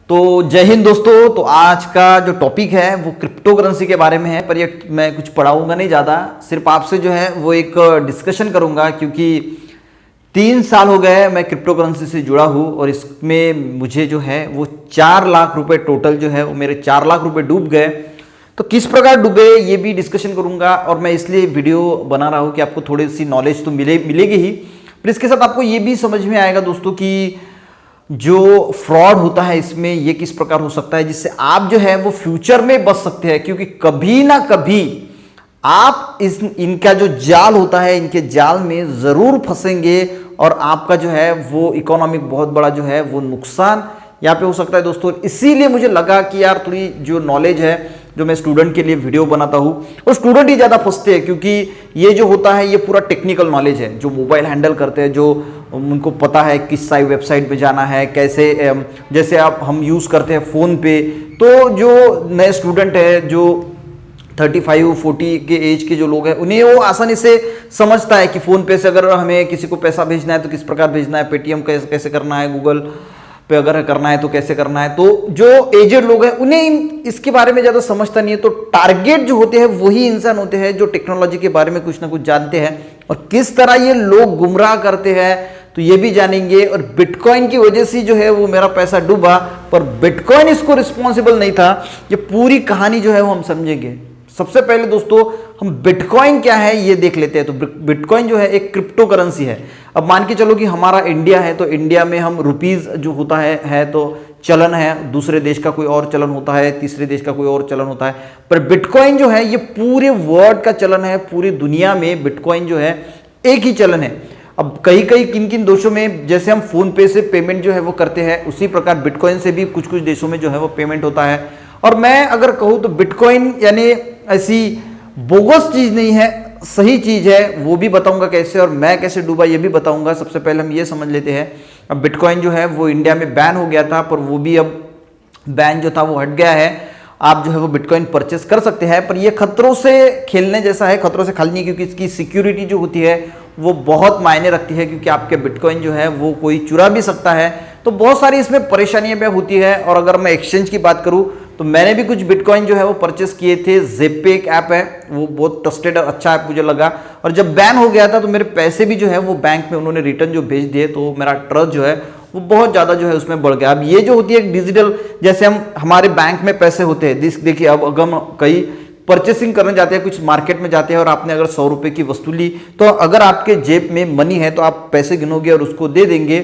तो जय हिंद दोस्तों। तो आज का जो टॉपिक है वो क्रिप्टो करेंसी के बारे में है, पर ये मैं कुछ पढ़ाऊंगा नहीं ज़्यादा, सिर्फ आपसे जो है वो एक डिस्कशन करूंगा, क्योंकि 3 साल हो गए मैं क्रिप्टो करेंसी से जुड़ा हूँ और इसमें मुझे जो है वो 4 लाख रुपए टोटल जो है वो मेरे 4 लाख रुपए डूब गए। तो किस प्रकार डूबे ये भी डिस्कशन करूंगा, और मैं इसलिए वीडियो बना रहा हूँ कि आपको थोड़ी सी नॉलेज तो मिलेगी ही, पर इसके साथ आपको ये भी समझ में आएगा दोस्तों कि जो फ्रॉड होता है इसमें ये किस प्रकार हो सकता है, जिससे आप जो है वो फ्यूचर में बच सकते हैं। क्योंकि कभी ना कभी आप इनका जो जाल होता है, इनके जाल में जरूर फंसेंगे और आपका जो है वो इकोनॉमिक बहुत बड़ा जो है वो नुकसान यहाँ पे हो सकता है दोस्तों। इसीलिए मुझे लगा कि यार थोड़ी जो नॉलेज है, जो मैं स्टूडेंट के लिए वीडियो बनाता हूँ, और स्टूडेंट ही ज़्यादा फंसते हैं, क्योंकि ये जो होता है ये पूरा टेक्निकल नॉलेज है, जो मोबाइल हैंडल करते हैं, जो उनको पता है किस साइट वेबसाइट पे जाना है, कैसे जैसे आप हम यूज़ करते हैं फ़ोन पे। तो जो नए स्टूडेंट है, जो 35-40 के एज के जो लोग हैं, उन्हें वो आसानी से समझता है कि फ़ोन पे से अगर हमें किसी को पैसा भेजना है तो किस प्रकार भेजना है, पेटीएम कैसे कैसे करना है, गूगल पे अगर करना है तो कैसे करना है। तो जो एजेड लोग हैं उन्हें इसके बारे में ज़्यादा समझता नहीं है। तो टारगेट जो होते हैं वही इंसान होते हैं जो टेक्नोलॉजी के बारे में कुछ ना कुछ जानते हैं, और किस तरह ये लोग गुमराह करते हैं तो ये भी जानेंगे। और बिटकॉइन की वजह से जो है वो मेरा पैसा डूबा, पर बिटकॉइन इसको रिस्पॉन्सिबल नहीं था। ये पूरी कहानी जो है वो हम समझेंगे। सबसे पहले दोस्तों हम बिटकॉइन क्या है ये देख लेते हैं। तो बिटकॉइन जो है एक क्रिप्टो करेंसी है। अब मान के चलो कि हमारा इंडिया है, तो इंडिया में हम रुपीज जो होता है तो चलन है, दूसरे देश का कोई और चलन होता है, तीसरे देश का कोई और चलन होता है। पर बिटकॉइन जो है ये पूरे वर्ल्ड का चलन है, पूरी दुनिया में बिटकॉइन जो है एक ही चलन है। अब कई किन किन देशों में जैसे हम फोन पे से पेमेंट जो है वो करते हैं, उसी प्रकार बिटकॉइन से भी कुछ कुछ देशों में जो है वो पेमेंट होता है। और मैं अगर कहूँ तो बिटकॉइन यानी ऐसी बोगस चीज नहीं है, सही चीज है, वो भी बताऊंगा कैसे, और मैं कैसे डूबा ये भी बताऊंगा। सबसे पहले हम ये समझ लेते हैं, अब बिटकॉइन जो है वो इंडिया में बैन हो गया था, पर वो भी अब बैन जो था वो हट गया है। आप जो है वो बिटकॉइन परचेस कर सकते हैं, पर ये खतरों से खेलने जैसा है, खतरों से खाली, क्योंकि इसकी सिक्योरिटी जो होती है वो बहुत मायने रखती है, क्योंकि आपके बिटकॉइन जो है वो कोई चुरा भी सकता है। तो बहुत सारी इसमें परेशानियां भी होती है। और अगर मैं एक्सचेंज की बात करूं तो मैंने भी कुछ बिटकॉइन जो है वो परचेस किए थे। ज़ेपे एक ऐप है, वो बहुत ट्रस्टेड और अच्छा ऐप मुझे लगा, और जब बैन हो गया था तो मेरे पैसे भी जो है वो बैंक में उन्होंने रिटर्न जो भेज दिए, तो मेरा ट्रस्ट जो है वो बहुत ज़्यादा जो है उसमें बढ़ गया। अब ये जो होती है डिजिटल, जैसे हम हमारे बैंक में पैसे होते हैं, देखिए अब अगर हम कहीं परचेसिंग करने जाते हैं, कुछ मार्केट में जाते हैं और आपने अगर 100 रुपये की वस्तु ली, तो अगर आपके जेब में मनी है तो आप पैसे गिनोगे और उसको दे देंगे।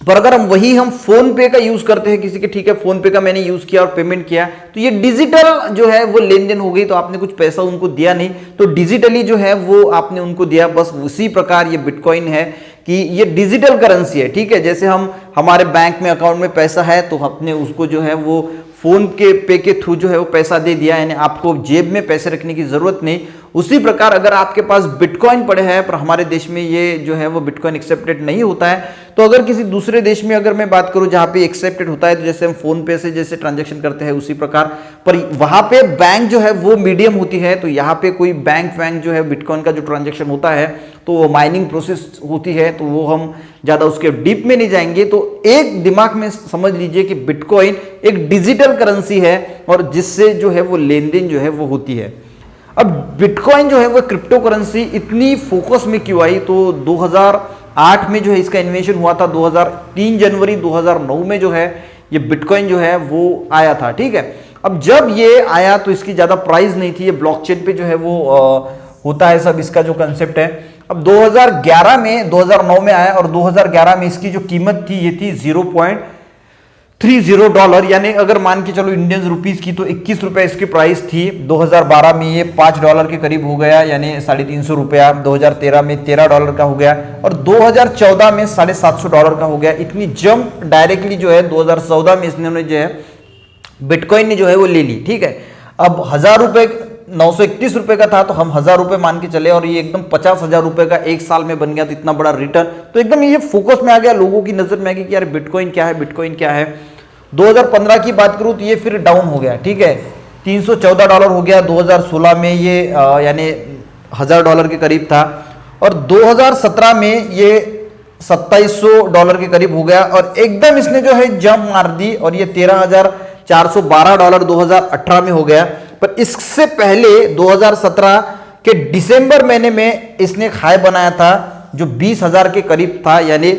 पर अगर हम फोन पे का यूज करते हैं किसी के, ठीक है फोन पे का मैंने यूज किया और पेमेंट किया, तो ये डिजिटल जो है वो लेन देन हो गई, तो आपने कुछ पैसा उनको दिया नहीं, तो डिजिटली जो है वो आपने उनको दिया। बस उसी प्रकार ये बिटकॉइन है कि ये डिजिटल करेंसी है, ठीक है। जैसे हमारे बैंक में अकाउंट में पैसा है तो हमने उसको जो है वो फोन के पे के थ्रू जो है वो पैसा दे दिया, यानी आपको जेब में पैसे रखने की जरूरत नहीं। उसी प्रकार अगर आपके पास बिटकॉइन पड़े हैं, पर हमारे देश में ये जो है वो बिटकॉइन एक्सेप्टेड नहीं होता है, तो अगर किसी दूसरे देश में अगर मैं बात करूं जहां पे एक्सेप्टेड होता है, तो जैसे हम फोन पे से जैसे ट्रांजैक्शन करते हैं उसी प्रकार, पर वहां पे बैंक जो है वो मीडियम होती है। तो यहाँ पे कोई बैंक जो है बिटकॉइन का जो ट्रांजेक्शन होता है तो वो माइनिंग प्रोसेस होती है, तो वो हम ज्यादा उसके डीप में नहीं जाएंगे। तो एक दिमाग में समझ लीजिए कि बिटकॉइन एक डिजिटल करेंसी है, और जिससे जो है वो लेन देन जो है वो होती है। अब बिटकॉइन जो है वो क्रिप्टो करेंसी इतनी फोकस में क्यों आई, तो 2008 में जो है इसका इन्वेंशन हुआ था। 3 जनवरी 2009 में जो है ये बिटकॉइन जो है वो आया था, ठीक है। अब जब ये आया तो इसकी ज्यादा प्राइस नहीं थी, ये ब्लॉकचेन पे जो है वो होता है सब, इसका जो कंसेप्ट है। अब 2009 में आया, और 2011 में इसकी जो कीमत थी ये थी $0.30, यानी अगर मान के चलो इंडियन रुपीस की तो 21 रुपए इसकी प्राइस थी। 2012 में ये $5 के करीब हो गया, यानी $350 रुपया। 2013 में $13 का हो गया, और 2014 में $750 का हो गया। इतनी जंप डायरेक्टली जो है 2014 में इसने जो है बिटकॉइन ने जो है वो ले ली, ठीक है। अब 1000 रुपए 931 रुपए का था, तो हम 1000 रुपए मान के चले, और ये एकदम 50,000 रुपए का एक साल में बन गया, तो इतना बड़ा रिटर्न। तो एकदम ये फोकस में आ गया, लोगों की नजर में आ गया कि यार बिटकॉइन क्या है, बिटकॉइन क्या है। 2015 की बात करूं तो ये फिर डाउन हो गया, ठीक है, $314 हो गया। 2016 में ये यानी $1000 के करीब था, और 2017 में ये $2700 के करीब हो गया और एकदम इसने जो है जंप मार दी और ये $13,412 2018 में हो गया। पर इससे पहले 2017 के दिसंबर महीने में इसने हाई बनाया था जो 20,000 के करीब था, यानी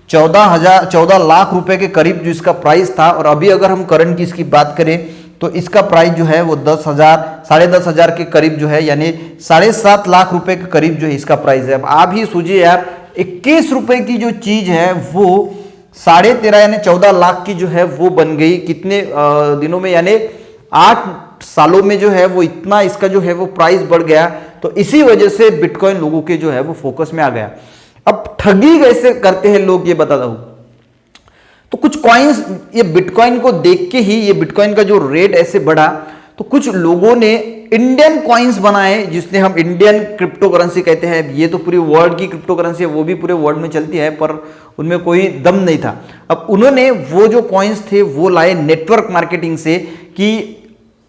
14 लाख रुपए के करीब जो इसका प्राइस था। और अभी अगर हम करंट की इसकी बात करें तो इसका प्राइस जो है वो 10,000 के करीब जो है, यानी 7.5 लाख रुपए के करीब जो है इसका प्राइस है। अब आप ही सोचिए यार, 21 रुपए की जो चीज है वो 13.5 यानी 14 लाख की जो है वो बन गई कितने दिनों में, यानी 8 सालों में जो है वो इतना इसका जो है वो प्राइस बढ़ गया। तो इसी वजह से बिटकॉइन लोगों के जो है वो फोकस में आ गया। अब ठगी कैसे करते हैं लोग ये बताता हूं। तो कुछ कॉइन्स ये बिटकॉइन को देख के ही, ये बिटकॉइन का जो रेट ऐसे बढ़ा तो कुछ लोगों ने इंडियन कॉइन्स बनाए जिसने हम इंडियन क्रिप्टो करेंसी कहते हैं। ये तो पूरी वर्ल्ड की क्रिप्टो करेंसी है, वो भी पूरे वर्ल्ड में चलती है, पर उनमें कोई दम नहीं था। अब उन्होंने वो जो कॉइन्स थे वो लाए नेटवर्क मार्केटिंग से कि,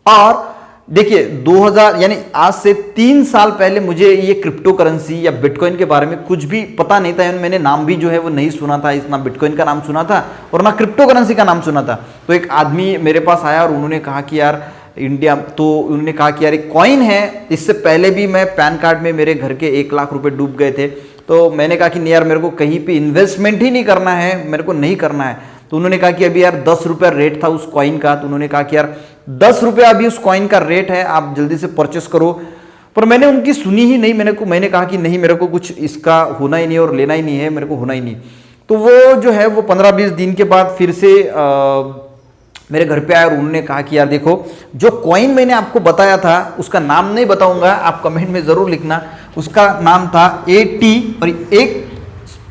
और देखिए 2000 यानी आज से 3 साल पहले मुझे ये क्रिप्टो करेंसी या बिटकॉइन के बारे में कुछ भी पता नहीं था। मैंने नाम भी जो है वो नहीं सुना था, ना बिटकॉइन का नाम सुना था और ना क्रिप्टो करेंसी का नाम सुना था। तो एक आदमी मेरे पास आया और उन्होंने कहा कि यार इंडिया, तो उन्होंने कहा कि यार एक कॉइन है, इससे पहले भी मैं पैन कार्ड में मेरे घर के 1 लाख रुपए डूब गए थे। तो मैंने कहा कि नहीं यार, मेरे को कहीं पे इन्वेस्टमेंट ही नहीं करना है, मेरे को नहीं करना है। तो उन्होंने कहा कि अभी यार 10 रुपया रेट था उस कॉइन का, तो उन्होंने कहा कि यार 10 रुपया अभी उस कॉइन का रेट है, आप जल्दी से परचेस करो। पर मैंने उनकी सुनी ही नहीं, मैंने कहा कि नहीं, मेरे को कुछ इसका होना ही नहीं और लेना ही नहीं है, मेरे को होना ही नहीं। तो वो जो है वो 15-20 दिन के बाद फिर से मेरे घर पे आया और उन्होंने कहा कि यार देखो, जो कॉइन मैंने आपको बताया था उसका नाम नहीं बताऊंगा, आप कमेंट में जरूर लिखना। उसका नाम था AT और एक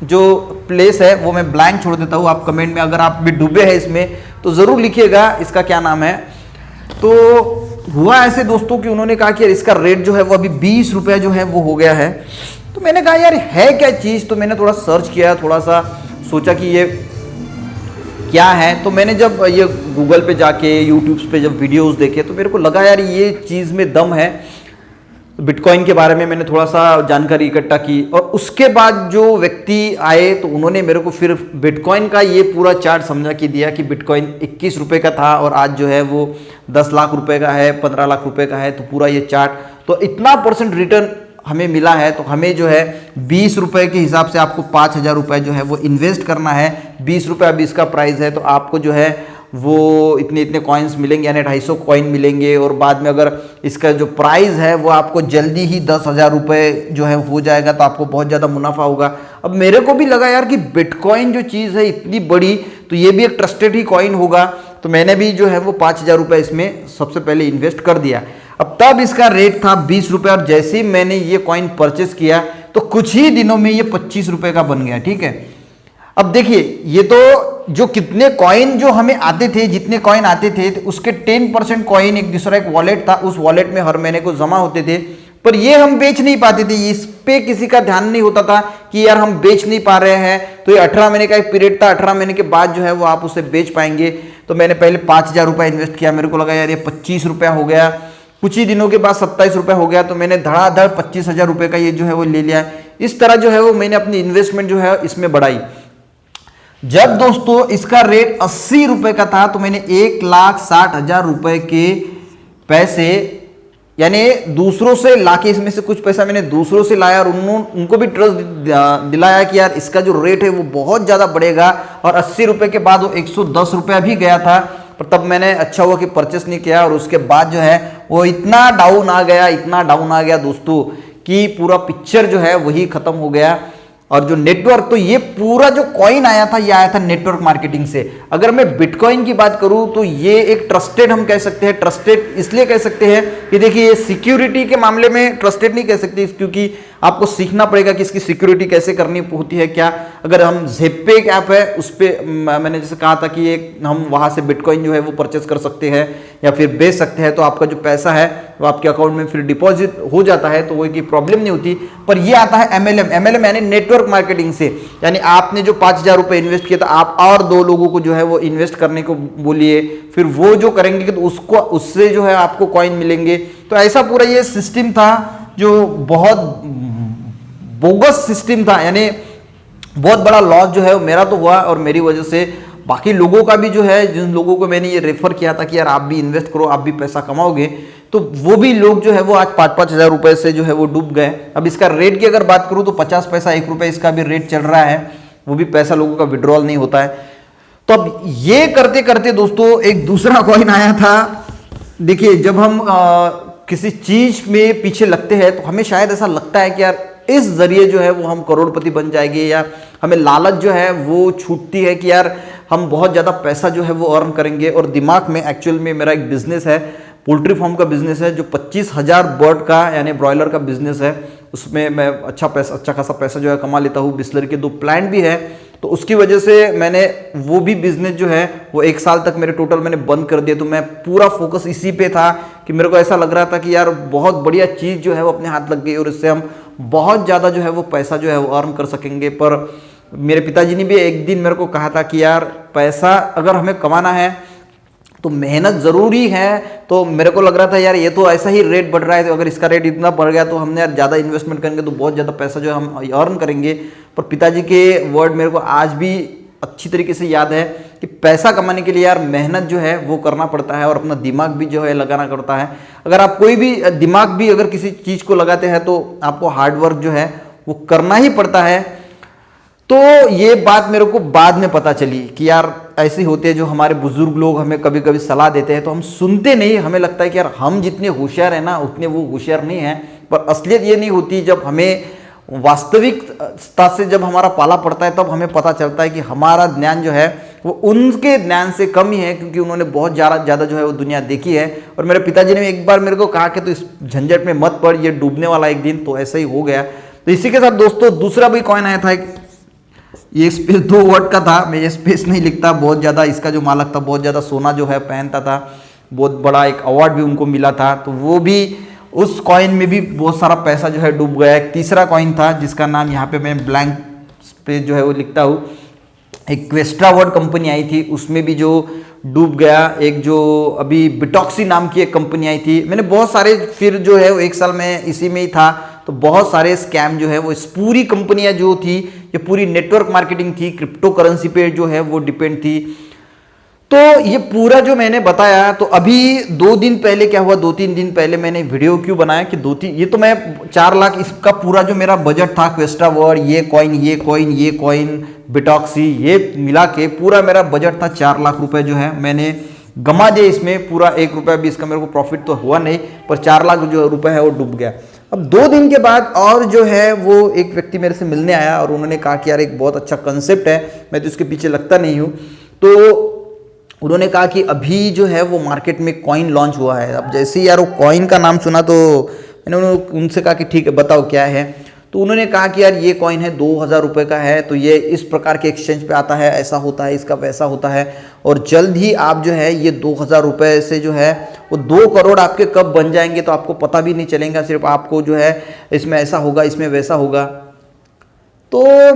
जो प्लेस है वो मैं ब्लैंक छोड़ देता हूँ, आप कमेंट में अगर आप भी डूबे हैं इसमें तो जरूर लिखिएगा इसका क्या नाम है। तो हुआ ऐसे दोस्तों कि उन्होंने कहा कि यार इसका रेट जो है वो अभी 20 रुपया जो है वो हो गया है। तो मैंने कहा यार है क्या चीज़, तो मैंने थोड़ा सर्च किया, थोड़ा सा सोचा कि ये क्या है। तो मैंने जब ये गूगल पे जाके यूट्यूब पे जब वीडियोस देखे तो मेरे को लगा यार ये चीज़ में दम है। बिटकॉइन के बारे में मैंने थोड़ा सा जानकारी इकट्ठा की और उसके बाद जो व्यक्ति आए तो उन्होंने मेरे को फिर बिटकॉइन का ये पूरा चार्ट समझा के दिया कि बिटकॉइन 21 रुपये का था और आज जो है वो 10 लाख रुपए का है, 15 लाख रुपए का है। तो पूरा ये चार्ट, तो इतना % रिटर्न हमें मिला है। तो हमें जो है 20 रुपये के हिसाब से आपको 5,000 रुपये जो है वो इन्वेस्ट करना है। 20 रुपये अभी इसका प्राइस है, तो आपको जो है वो इतने कॉइन्स मिलेंगे, यानी 250 कॉइन मिलेंगे। और बाद में अगर इसका जो प्राइस है वो आपको जल्दी ही 10,000 रुपये जो है हो जाएगा, तो आपको बहुत ज़्यादा मुनाफा होगा। अब मेरे को भी लगा यार कि बिटकॉइन जो चीज़ है इतनी बड़ी, तो ये भी एक ट्रस्टेड ही कॉइन होगा। तो मैंने भी जो है वो 5,000 रुपये इसमें सबसे पहले इन्वेस्ट कर दिया। अब तब इसका रेट था 20 रुपये और जैसे ही मैंने ये कॉइन परचेस किया तो कुछ ही दिनों में ये 25 रुपये का बन गया। ठीक है, अब देखिए ये तो जो कितने कॉइन जो हमें आते थे, जितने कॉइन आते थे तो उसके 10% कॉइन एक दूसरा एक वॉलेट था, उस वॉलेट में हर महीने को जमा होते थे, पर ये हम बेच नहीं पाते थे। इस पे किसी का ध्यान नहीं होता था कि यार हम बेच नहीं पा रहे हैं। तो ये 18 महीने का एक पीरियड था, 18 महीने के बाद जो है वो आप उसे बेच पाएंगे। तो मैंने पहले 5,000 रुपये इन्वेस्ट किया, मेरे को लगा यार ये 25 रुपया हो गया। कुछ ही दिनों के बाद 27 रुपये हो गया, तो मैंने धड़ाधड़ 25,000 रुपये का ये जो है वो ले लिया। इस तरह जो है वो मैंने अपनी इन्वेस्टमेंट जो है इसमें बढ़ाई। जब दोस्तों इसका रेट 80 रुपये का था तो मैंने 1,60,000 रुपये के पैसे यानी दूसरों से लाके, इसमें से कुछ पैसा मैंने दूसरों से लाया और उनको भी ट्रस्ट दिलाया कि यार इसका जो रेट है वो बहुत ज़्यादा बढ़ेगा। और 80 रुपये के बाद वो 110 रुपया भी गया था, पर तब मैंने अच्छा हुआ कि परचेस नहीं किया। और उसके बाद जो है वो इतना डाउन आ गया दोस्तों कि पूरा पिक्चर जो है वही खत्म हो गया। और जो नेटवर्क, तो ये पूरा जो कॉइन आया था ये आया था नेटवर्क मार्केटिंग से। अगर मैं बिटकॉइन की बात करूं तो ये एक ट्रस्टेड हम कह सकते हैं। ट्रस्टेड इसलिए कह सकते हैं कि देखिए ये सिक्योरिटी के मामले में ट्रस्टेड नहीं कह सकते, क्योंकि आपको सीखना पड़ेगा कि इसकी सिक्योरिटी कैसे करनी होती है क्या। अगर हम ज़ेपे एक ऐप है उस पर मैंने जैसे कहा था कि एक हम वहाँ से बिटकॉइन जो है वो परचेस कर सकते हैं या फिर बेच सकते हैं, तो आपका जो पैसा है वो आपके अकाउंट में फिर डिपॉजिट हो जाता है, तो वो की प्रॉब्लम नहीं होती। पर ये आता है MLM यानी नेटवर्क मार्केटिंग से। यानी आपने जो 5,000 रुपये इन्वेस्ट किया, तो आप और 2 लोगों को जो है वो इन्वेस्ट करने को बोलिए, फिर वो जो करेंगे तो उससे जो है आपको कॉइन मिलेंगे। तो ऐसा पूरा ये सिस्टम था जो बहुत बोगस सिस्टम था। यानी बहुत बड़ा लॉस जो है वो मेरा तो हुआ, और मेरी वजह से बाकी लोगों का भी जो है, जिन लोगों को मैंने ये रेफर किया था कि यार आप भी इन्वेस्ट करो, आप भी पैसा कमाओगे, तो वो भी लोग जो है वो आज 5-5 हज़ार रुपए से जो है वो डूब गए। अब इसका रेट की अगर बात करूं तो 50 पैसा 1 रुपये इसका भी रेट चल रहा है, वो भी पैसा लोगों का विड्रॉल नहीं होता है। तो अब ये करते करते दोस्तों एक दूसरा कॉइन आया था। देखिए, जब हम किसी चीज में पीछे लगते हैं तो हमें शायद ऐसा लगता है कि यार इस जरिए जो है वो हम करोड़पति बन जाएंगे, या हमें लालच जो है वो छूटती है कि यार हम बहुत ज़्यादा पैसा जो है वो अर्न करेंगे। और दिमाग में एक्चुअल में मेरा एक बिजनेस है, पोल्ट्री फार्म का बिजनेस है, जो 25,000 बर्ड का यानी ब्रॉयलर का बिजनेस है। उसमें मैं अच्छा खासा पैसा जो है कमा लेता हूँ। बिस्लरी के 2 प्लांट भी है, तो उसकी वजह से मैंने वो भी बिजनेस जो है वो 1 साल तक मेरे टोटल मैंने बंद कर दिया। तो मैं पूरा फोकस इसी पे था कि मेरे को ऐसा लग रहा था कि यार बहुत बढ़िया चीज़ जो है वो अपने हाथ लग गई और इससे हम बहुत ज़्यादा जो है वो पैसा जो है वो अर्न कर सकेंगे। पर मेरे पिताजी ने भी एक दिन मेरे को कहा था कि यार पैसा अगर हमें कमाना है तो मेहनत ज़रूरी है। तो मेरे को लग रहा था यार ये तो ऐसा ही रेट बढ़ रहा है, तो अगर इसका रेट इतना बढ़ गया तो हमने यार ज़्यादा इन्वेस्टमेंट करेंगे तो बहुत ज़्यादा पैसा जो है हम अर्न करेंगे। पर पिताजी के वर्ड मेरे को आज भी अच्छी तरीके से याद है कि पैसा कमाने के लिए यार मेहनत जो है वो करना पड़ता है और अपना दिमाग भी जो है लगाना पड़ता है। अगर आप कोई भी दिमाग भी अगर किसी चीज़ को लगाते हैं तो आपको हार्डवर्क जो है वो करना ही पड़ता है। तो ये बात मेरे को बाद में पता चली कि यार ऐसे होते हैं, जो हमारे बुजुर्ग लोग हमें कभी कभी सलाह देते हैं तो हम सुनते नहीं, हमें लगता है कि यार हम जितने होशियार हैं ना उतने वो होशियार नहीं हैं। पर असलियत ये नहीं होती, जब हमें वास्तविकता से जब हमारा पाला पड़ता है तब हमें पता चलता है कि हमारा ज्ञान जो है वो उनके ज्ञान से कम ही है, क्योंकि उन्होंने बहुत ज़्यादा जो है वो दुनिया देखी है। और मेरे पिताजी ने एक बार मेरे को कहा कि तो इस झंझट में मत पड़, ये डूबने वाला एक दिन। तो ऐसा ही हो गया। तो इसी के साथ दोस्तों दूसरा भी कॉइन आया था, ये स्पेस 2 वर्ड का था। मैं ये स्पेस नहीं लिखता बहुत ज़्यादा। इसका जो मालक था बहुत ज़्यादा सोना जो है पहनता था, बहुत बड़ा एक अवार्ड भी उनको मिला था। तो वो भी उस कॉइन में भी बहुत सारा पैसा जो है डूब गया। एक तीसरा कॉइन था जिसका नाम यहाँ पे मैं ब्लैंक स्पेस जो है वो लिखता हूँ। एक क्वेस्ट्रा वर्ड कंपनी आई थी, उसमें भी जो डूब गया। एक जो अभी बिटॉक्सी नाम की एक कंपनी आई थी, मैंने बहुत सारे फिर जो है वो 1 साल में इसी में ही था। तो बहुत सारे स्कैम जो है वो इस पूरी कंपनियां जो थी ये पूरी नेटवर्क मार्केटिंग थी, क्रिप्टो करेंसी पे जो है वो डिपेंड थी। तो ये पूरा जो मैंने बताया, तो अभी 2 दिन पहले क्या हुआ, 2-3 दिन पहले मैंने वीडियो क्यों बनाया कि 2-3 ये तो मैं 4 लाख इसका पूरा जो मेरा बजट था, क्वेस्ट्रा वर्ड, ये कॉइन बिटॉक्सी, ये मिला के पूरा मेरा बजट था 4 लाख रुपए जो है मैंने गमा दिए इसमें। पूरा 1 रुपया भी इसका मेरे को प्रॉफिट तो हुआ नहीं, पर 4 लाख जो रुपए है वो डूब गया। अब 2 दिन के बाद और जो है वो एक व्यक्ति मेरे से मिलने आया और उन्होंने कहा कि यार एक बहुत अच्छा कंसेप्ट है, मैं तो इसके पीछे लगता नहीं हूँ। तो उन्होंने कहा कि अभी जो है वो मार्केट में कॉइन लॉन्च हुआ है। अब जैसे ही यार वो कॉइन का नाम सुना तो मैंने उनसे कहा कि ठीक है बताओ क्या है। तो उन्होंने कहा कि यार ये कॉइन है 2,000 रुपये का है, तो ये इस प्रकार के एक्सचेंज पे आता है, ऐसा होता है, इसका वैसा होता है, और जल्द ही आप जो है ये 2,000 रुपये से जो है वो 2 करोड़ आपके कब बन जाएंगे तो आपको पता भी नहीं चलेगा। सिर्फ आपको जो है इसमें ऐसा होगा, इसमें वैसा होगा। तो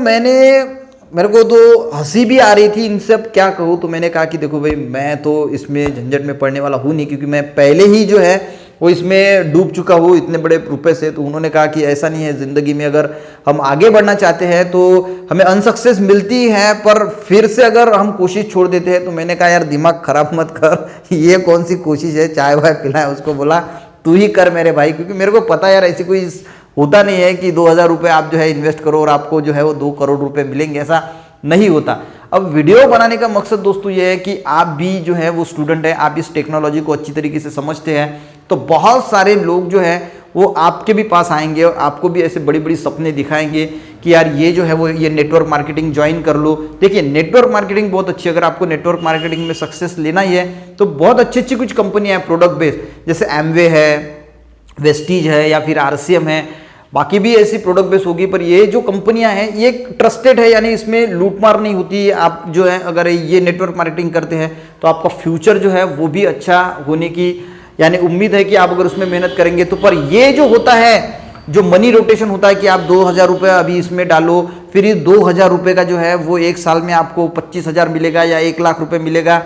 मेरे को तो हंसी भी आ रही थी, इनसे अब क्या कहूँ। तो मैंने कहा कि देखो भाई मैं तो इसमें झंझट में पड़ने वाला हूँ नहीं, क्योंकि मैं पहले ही जो है वो इसमें डूब चुका हूँ इतने बड़े रुपए से। तो उन्होंने कहा कि ऐसा नहीं है, ज़िंदगी में अगर हम आगे बढ़ना चाहते हैं तो हमें अनसक्सेस मिलती है, पर फिर से अगर हम कोशिश छोड़ देते हैं। तो मैंने कहा यार दिमाग खराब मत कर, ये कौन सी कोशिश है, चाय वाय पिलाए। उसको बोला तू ही कर मेरे भाई, क्योंकि मेरे को पता है यार ऐसी कोई होता नहीं है कि 2,000 रुपये आप जो है इन्वेस्ट करो और आपको जो है वो 2 करोड़ रुपए मिलेंगे, ऐसा नहीं होता। अब वीडियो बनाने का मकसद दोस्तों ये है कि आप भी जो है वो स्टूडेंट है, आप इस टेक्नोलॉजी को अच्छी तरीके से समझते हैं, तो बहुत सारे लोग जो है वो आपके भी पास आएंगे और आपको भी ऐसे बड़ी बड़ी सपने दिखाएंगे कि यार ये जो है वो ये नेटवर्क मार्केटिंग ज्वाइन कर लो। देखिए नेटवर्क मार्केटिंग बहुत अच्छी है, अगर आपको नेटवर्क मार्केटिंग में सक्सेस लेना ही है तो बहुत अच्छी अच्छी कुछ कंपनियां हैं प्रोडक्ट बेस्ड, जैसे एमवे है, वेस्टीज है, या फिर आरसीएम है, बाकी भी ऐसी प्रोडक्ट बेस होगी। पर ये जो कंपनियां हैं ये ट्रस्टेड है, यानी इसमें लूटमार नहीं होती। आप जो है अगर ये नेटवर्क मार्केटिंग करते हैं तो आपका फ्यूचर जो है वो भी अच्छा होने की यानी उम्मीद है कि आप अगर उसमें मेहनत करेंगे तो। पर ये जो होता है, जो मनी रोटेशन होता है कि आप 2,000 रुपये अभी इसमें डालो, फिर ये 2,000 रुपये का जो है वो 1 साल में आपको 25,000 मिलेगा या 1 लाख रुपये मिलेगा।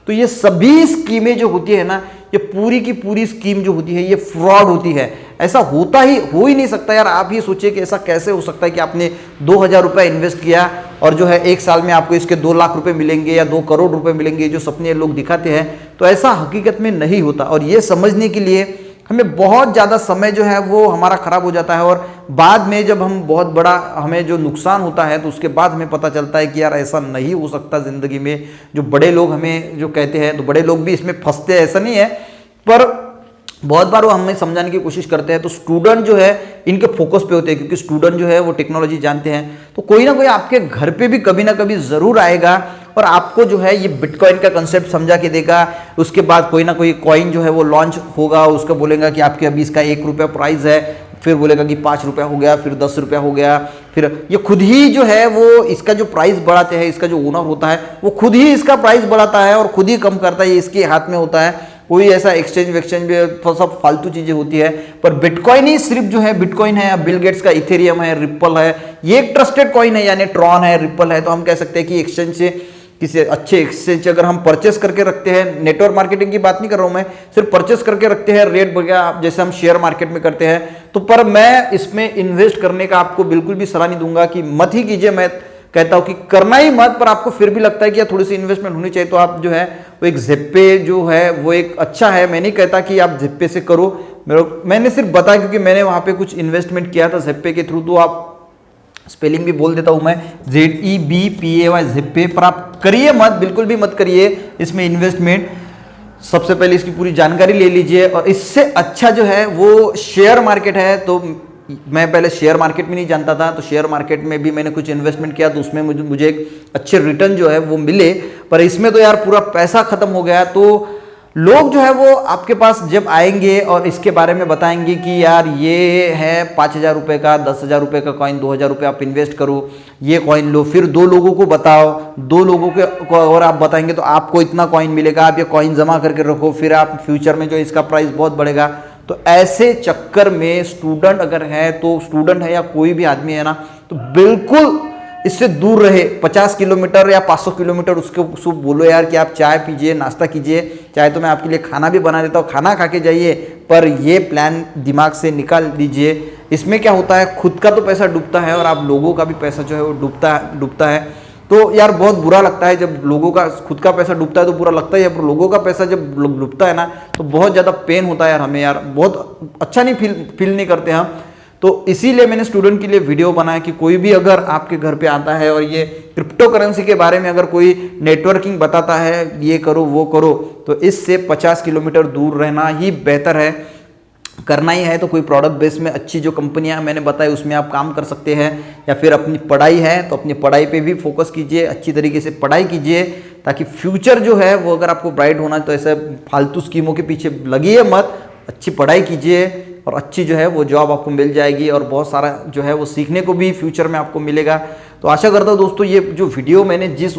तो ये सभी स्कीमें जो होती है ना, ये पूरी की पूरी स्कीम जो होती है ये फ्रॉड होती है। ऐसा हो ही नहीं सकता यार। आप ये सोचिए कि ऐसा कैसे हो सकता है कि आपने 2,000 रुपये इन्वेस्ट किया और जो है 1 साल में आपको इसके 2 लाख रुपए मिलेंगे या 2 करोड़ रुपए मिलेंगे, जो सपने लोग दिखाते हैं, तो ऐसा हकीकत में नहीं होता। और ये समझने के लिए हमें बहुत ज़्यादा समय जो है वो हमारा खराब हो जाता है, और बाद में जब हम बहुत बड़ा हमें जो नुकसान होता है तो उसके बाद हमें पता चलता है कि यार ऐसा नहीं हो सकता ज़िंदगी में। जो बड़े लोग हमें जो कहते हैं, तो बड़े लोग भी इसमें फंसते हैं, ऐसा नहीं है, पर बहुत बार वो हमें समझाने की कोशिश करते हैं। तो स्टूडेंट जो है इनके फोकस पे होते हैं, क्योंकि स्टूडेंट जो है वो टेक्नोलॉजी जानते हैं। तो कोई ना कोई आपके घर पे भी कभी ना कभी ज़रूर आएगा और आपको जो है ये बिटकॉइन का कंसेप्ट समझा के देगा। उसके बाद कोई ना कोई कॉइन जो है वो लॉन्च होगा, उसका बोलेगा कि आपके अभी इसका 1 रुपया प्राइस है, फिर बोलेगा कि 5 रुपया हो गया, फिर 10 रुपया हो गया, फिर ये खुद ही जो है वो इसका जो प्राइस बढ़ाते हैं, इसका जो ओनर होता है वो खुद ही इसका प्राइस बढ़ाता है और खुद ही कम करता है, ये इसके हाथ में होता है। कोई ऐसा एक्सचेंज भी सब फालतू चीजें होती है। पर बिटकॉइन ही सिर्फ जो है बिटकॉइन है, बिल गेट्स का इथेरियम है, रिप्पल है, ये एक ट्रस्टेड कॉइन है, यानी ट्रॉन है, रिप्पल है। तो हम कह सकते हैं कि एक्सचेंज से, किसी अच्छे एक्सचेंज अगर हम परचेस करके रखते हैं, नेटवर्क मार्केटिंग की बात नहीं कर रहा हूं मैं, सिर्फ परचेस करके रखते हैं, रेट बढ़ गया जैसे हम शेयर मार्केट में करते हैं, तो पर मैं इसमें इन्वेस्ट करने का आपको बिल्कुल भी सलाह नहीं दूंगा कि मत ही कीजिए। मैं कहता हूं कि करना ही मत, पर आपको फिर भी लगता है कि यार थोड़ी सी इन्वेस्टमेंट होनी चाहिए, तो आप जो है वो एक ज़ेप्पे जो है वो एक अच्छा है। मैं नहीं कहता कि आप ज़ेप्पे से करो, मैंने सिर्फ बताया क्योंकि मैंने वहां पे कुछ इन्वेस्टमेंट किया था ज़ेप्पे के थ्रू। तो आप स्पेलिंग भी बोल देता हूं मैं, ZEBPAY, ज़ेप्पे, पर आप करिए मत, बिल्कुल भी मत करिए इसमें इन्वेस्टमेंट। सबसे पहले इसकी पूरी जानकारी ले लीजिए, और इससे अच्छा जो है वो शेयर मार्केट है। तो मैं पहले शेयर मार्केट में नहीं जानता था, तो शेयर मार्केट में भी मैंने कुछ इन्वेस्टमेंट किया, तो उसमें मुझे एक अच्छे रिटर्न जो है वो मिले। पर इसमें तो यार पूरा पैसा खत्म हो गया। तो लोग जो है वो आपके पास जब आएंगे और इसके बारे में बताएंगे कि यार ये है 5,000 रुपये का, 10,000 रुपये का कॉइन, 2,000 रुपये आप इन्वेस्ट करो, ये कॉइन लो, फिर 2 लोगों को बताओ, 2 लोगों को और आप बताएंगे तो आपको इतना कॉइन मिलेगा, आप ये कॉइन जमा करके रखो, फिर आप फ्यूचर में जो इसका प्राइस बहुत बढ़ेगा। तो ऐसे चक्कर में स्टूडेंट अगर है, तो स्टूडेंट है या कोई भी आदमी है ना, तो बिल्कुल इससे दूर रहे। 50 किलोमीटर या 500 किलोमीटर उसको बोलो यार कि आप चाय पीजिए, नाश्ता कीजिए, चाहे तो मैं आपके लिए खाना भी बना देता हूँ, खाना खा के जाइए, पर ये प्लान दिमाग से निकाल दीजिए। इसमें क्या होता है, खुद का तो पैसा डूबता है और आप लोगों का भी पैसा जो है वो डूबता है। तो यार बहुत बुरा लगता है जब लोगों का, खुद का पैसा डूबता है तो बुरा लगता है, पर लोगों का पैसा जब डूबता है ना तो बहुत ज़्यादा पेन होता है यार हमें, यार बहुत अच्छा नहीं फील नहीं करते हम। तो इसीलिए मैंने स्टूडेंट के लिए वीडियो बनाया कि कोई भी अगर आपके घर पे आता है और ये क्रिप्टो करेंसी के बारे में अगर कोई नेटवर्किंग बताता है, ये करो वो करो, तो इससे 50 किलोमीटर दूर रहना ही बेहतर है। करना ही है तो कोई प्रोडक्ट बेस में अच्छी जो कंपनियां मैंने बताई उसमें आप काम कर सकते हैं, या फिर अपनी पढ़ाई है तो अपनी पढ़ाई पे भी फोकस कीजिए, अच्छी तरीके से पढ़ाई कीजिए, ताकि फ्यूचर जो है वो अगर आपको ब्राइट होना है तो ऐसे फालतू स्कीमों के पीछे लगिए मत, अच्छी पढ़ाई कीजिए और अच्छी जो है वो जॉब आपको मिल जाएगी, और बहुत सारा जो है वो सीखने को भी फ्यूचर में आपको मिलेगा। तो आशा करता हूँ दोस्तों ये जो वीडियो मैंने जिस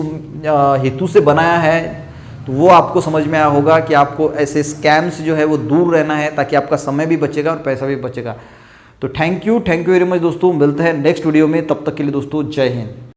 हेतु से बनाया है तो वो आपको समझ में आया होगा कि आपको ऐसे स्कैम्स जो है वो दूर रहना है, ताकि आपका समय भी बचेगा और पैसा भी बचेगा। तो थैंक यू वेरी मच दोस्तों, मिलते हैं नेक्स्ट वीडियो में, तब तक के लिए दोस्तों जय हिंद।